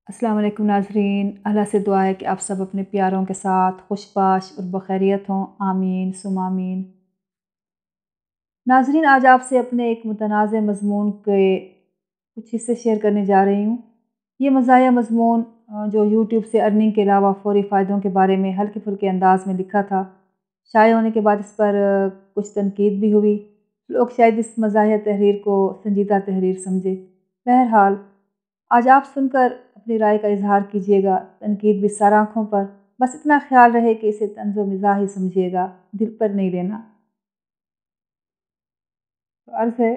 अस्सलाम वालेकुम नाज़रीन। अल्लाह से दुआ है कि आप सब अपने प्यारों के साथ खुशबाश और बखैरियत हों। आमीन सुम आमीन। नाज़रीन, आज आपसे अपने एक मुतनाज़ मज़मून के कुछ हिस्से शेयर करने जा रही हूँ। ये मज़ाया मज़मून जो यूट्यूब से अर्निंग के अलावा फ़ौरी फ़ायदों के बारे में हल्के फुल्के अंदाज़ में लिखा था। शाये होने के बाद इस पर कुछ तनकीद भी हुई। लोग शायद इस मज़ाहिया तहरीर को संजीदा तहरीर समझे। बहरहाल, आज आप सुनकर अपनी राय का इज़हार कीजिएगा, तनकीद भी सर आँखों पर। बस इतना ख़्याल रहे कि इसे तंज़ो मिज़ाह ही समझिएगा, दिल पर नहीं लेना। तो अर्ज़ है,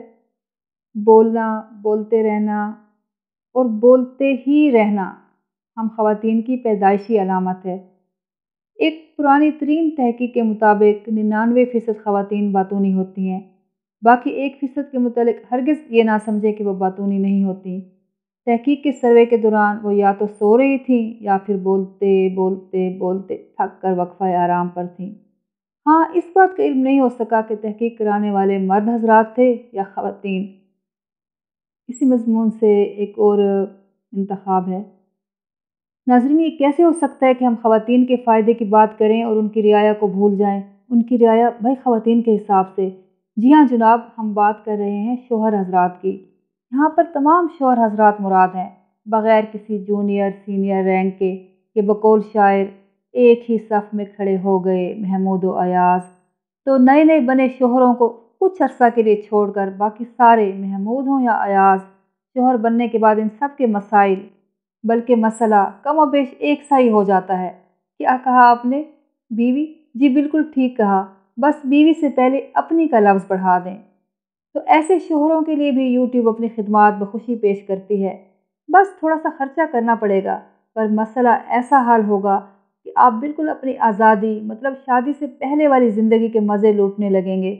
बोलना, बोलते रहना और बोलते ही रहना हम ख़वातीन की पैदाइशी अलामत है। एक पुरानी तरीन तहकीक के मुताबिक 99% ख़वातीन बातूनी होती हैं। बाकी 1% के मुतालिक हरगिज़ ये ना समझे कि वो बातूनी नहीं होती। तहकीक के सर्वे के दौरान वो या तो सो रही थीं या फिर बोलते बोलते बोलते थक कर वक्फ़ा आराम पर थीं। हाँ, इस बात का इल्म नहीं हो सका कि तहकीक कराने वाले मर्द हज़रात थे या ख़वातीन। इसी मज़मून से एक और इंतख़ाब है। नाज़रीन, ये कैसे हो सकता है कि हम ख़वातीन के फ़ायदे की बात करें और उनकी रियाया को भूल जाएँ? उनकी रियाया भाई ख़वातीन के हिसाब से। जी हाँ जनाब, हम बात कर रहे हैं शौहर हज़रात की। यहाँ पर तमाम शौहर हज़रात मुराद हैं, बग़ैर किसी जूनियर सीनियर रैंक के। कि बकौल शायर एक ही सफ़ में खड़े हो गए महमूद व अयाज़। तो नए नए बने शौहरों को कुछ अरसा के लिए छोड़कर बाकी सारे महमूद हों या अयाज़, शौहर बनने के बाद इन सब के मसाइल बल्कि मसला कमोबेश एक सा ही हो जाता है। क्या कहा आपने? बीवी? जी बिल्कुल ठीक कहा। बस बीवी से पहले अपनी का लफ्ज़ बढ़ा दें। तो ऐसे शौहरों के लिए भी यूट्यूब अपनी खिदमात बखुशी पेश करती है। बस थोड़ा सा खर्चा करना पड़ेगा, पर मसला ऐसा हल होगा कि आप बिल्कुल अपनी आज़ादी मतलब शादी से पहले वाली ज़िंदगी के मज़े लूटने लगेंगे।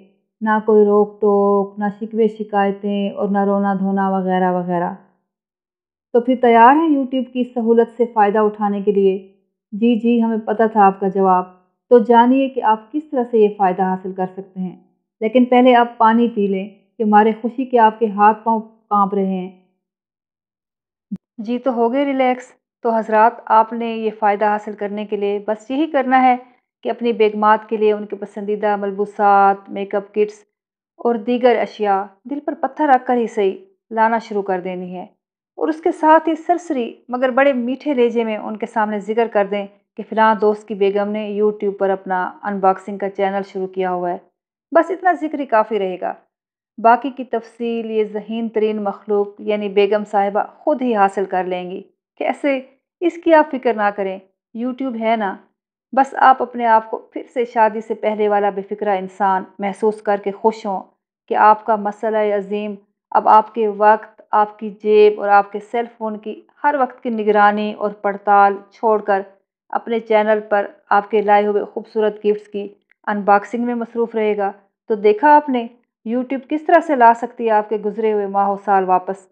ना कोई रोक टोक, ना शिकवे शिकायतें और ना रोना धोना वगैरह वगैरह। तो फिर तैयार हैं यूट्यूब की इस सहूलत से फ़ायदा उठाने के लिए? जी जी, हमें पता था आपका जवाब। तो जानिए कि आप किस तरह से ये फ़ायदा हासिल कर सकते हैं। लेकिन पहले आप पानी पी लें कि मारे खुशी के आपके हाथ पाँव काँप रहे हैं। जी, तो हो गए रिलैक्स। तो हज़रात, आपने ये फ़ायदा हासिल करने के लिए बस यही करना है कि अपनी बेगमात के लिए उनके पसंदीदा मलबूसात, मेकअप किट्स और दीगर अशिया दिल पर पत्थर रख कर ही सही लाना शुरू कर देनी है। और उसके साथ ही सरसरी मगर बड़े मीठे लहजे में उनके सामने ज़िक्र कर दें कि फ़लाँ दोस्त की बेगम ने यूट्यूब पर अपना अनबॉक्सिंग का चैनल शुरू किया हुआ है। बस इतना ज़िक्र ही काफ़ी रहेगा। बाकी की तफसील ये ज़हीन तरीन मखलूक यानी बेगम साहिबा खुद ही हासिल कर लेंगी। कैसे? इसकी आप फ़िक्र ना करें, यूट्यूब है ना। बस आप अपने आप को फिर से शादी से पहले वाला बेफ़िक्रा इंसान महसूस करके खुश हों कि आपका मसला अज़ीम अब आपके वक्त, आपकी जेब और आपके सेल फ़ोन की हर वक्त की निगरानी और पड़ताल छोड़कर अपने चैनल पर आपके लाए हुए खूबसूरत गिफ्ट्स की अनबॉक्सिंग में मसरूफ़ रहेगा। तो देखा आपने यूट्यूब किस तरह से ला सकती है आपके गुजरे हुए माह साल वापस।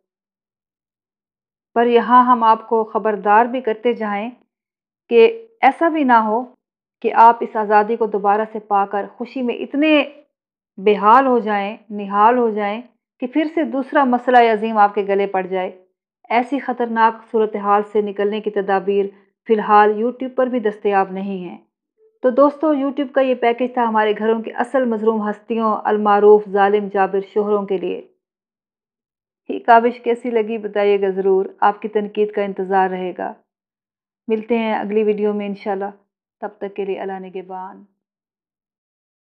पर यहाँ हम आपको खबरदार भी करते जाएं कि ऐसा भी ना हो कि आप इस आज़ादी को दोबारा से पाकर खुशी में इतने बेहाल हो जाएं, निहाल हो जाएं कि फिर से दूसरा मसला अज़ीम आपके गले पड़ जाए। ऐसी ख़तरनाक सूरत हाल से निकलने की तदाबीर फ़िलहाल यूट्यूब पर भी दस्तयाब नहीं है। तो दोस्तों, यूट्यूब का ये पैकेज था हमारे घरों की असल मज़लूम हस्तियों, अलमारूफ ज़ालिम जाबिर शोहरों के लिए। ये काविश कैसी लगी बताइएगा ज़रूर, आपकी तनकीद का इंतज़ार रहेगा। मिलते हैं अगली वीडियो में इंशाल्लाह, तब तक के लिए अल्लाह निगहबान।